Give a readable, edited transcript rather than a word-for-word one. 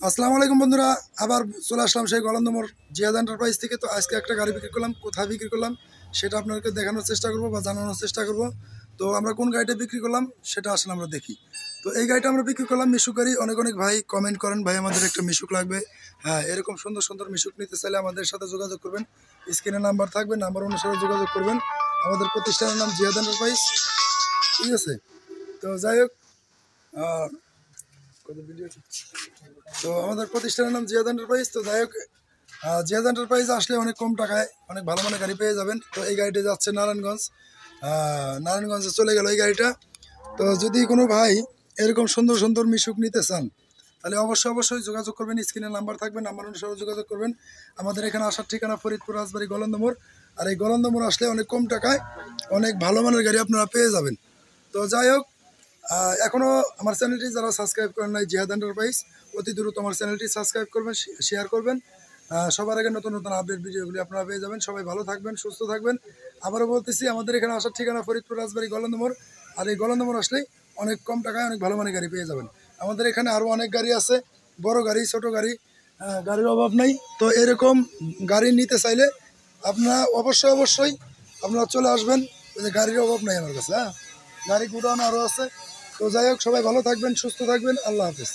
আসসালামু আলাইকুম বন্ধুরা, আবার চলে আসলাম সেই গলন্দমোর জিয়াদ এন্টারপ্রাইজ থেকে। তো আজকে একটা গাড়ি বিক্রি করলাম, কোথায় বিক্রি করলাম সেটা আপনাদেরকে দেখানোর চেষ্টা করব বা জানানোর চেষ্টা করব। তো আমরা কোন গাড়িটা বিক্রি করলাম সেটা আসলে আমরা দেখি। তো এই গাড়িটা আমরা বিক্রি করলাম মিশুক গাড়ি। অনেক অনেক ভাই কমেন্ট করেন, ভাই আমাদের একটা মিশুক লাগবে। হ্যাঁ, এরকম সুন্দর সুন্দর মিশুক নিতে চাইলে আমাদের সাথে যোগাযোগ করবেন। স্ক্রিনে নাম্বার থাকবে, নাম্বার অনুসারে যোগাযোগ করবেন। আমাদের প্রতিষ্ঠানের নাম জিয়াদ এন্টারপ্রাইজ, ঠিক আছে? তো যাই হোক, তো আমাদের প্রতিষ্ঠানের নাম জিয়াদ এন্টারপ্রাইজ। তো যাই হোক, জিয়াদ এন্টারপ্রাইজ আসলে অনেক কম টাকায় অনেক ভালো মানের গাড়ি পেয়ে যাবেন। তো এই গাড়িটা যাচ্ছে নারায়ণগঞ্জ, নারায়ণগঞ্জে চলে গেল এই গাড়িটা। তো যদি কোনো ভাই এরকম সুন্দর সুন্দর মিশুক নিতে চান তাহলে অবশ্যই অবশ্যই যোগাযোগ করবেন। স্ক্রিনে নাম্বার থাকবে, নাম্বার অনুসারে যোগাযোগ করবেন। আমাদের এখানে আসার ঠিকানা ফরিদপুর রাজবাড়ী গলন্দমোড়। আর এই গলন্দমোড় আসলে অনেক কম টাকায় অনেক ভালো মানের গাড়ি আপনারা পেয়ে যাবেন। তো যাই হোক, এখনও আমার চ্যানেলটি যারা সাবস্ক্রাইব করেন নাই জিহাদ এন্টারপ্রাইজ, অতি দ্রুত আমার চ্যানেলটি সাবস্ক্রাইব করবেন, শেয়ার করবেন। সবার আগে নতুন নতুন আপডেট ভিডিওগুলি আপনারা পেয়ে যাবেন। সবাই ভালো থাকবেন, সুস্থ থাকবেন। আবারও বলতেছি, আমাদের এখানে আসার ঠিকানা ফরিদপুর রাজবাড়ী গলন্দমোড়। আর এই গলন্দমোড় আসলেই অনেক কম টাকায় অনেক ভালো মানের গাড়ি পেয়ে যাবেন। আমাদের এখানে আরও অনেক গাড়ি আছে, বড় গাড়ি, ছোট গাড়ি, গাড়ির অভাব নাই। তো এরকম গাড়ি নিতে চাইলে আপনারা অবশ্যই অবশ্যই আপনারা চলে আসবেন। ওই যে গাড়ির অভাব নাই আমার কাছে। হ্যাঁ, গাড়ি গুডাউন আরও আছে। তো যাই হোক, সবাই ভালো থাকবেন, সুস্থ থাকবেন। আল্লাহ হাফেজ।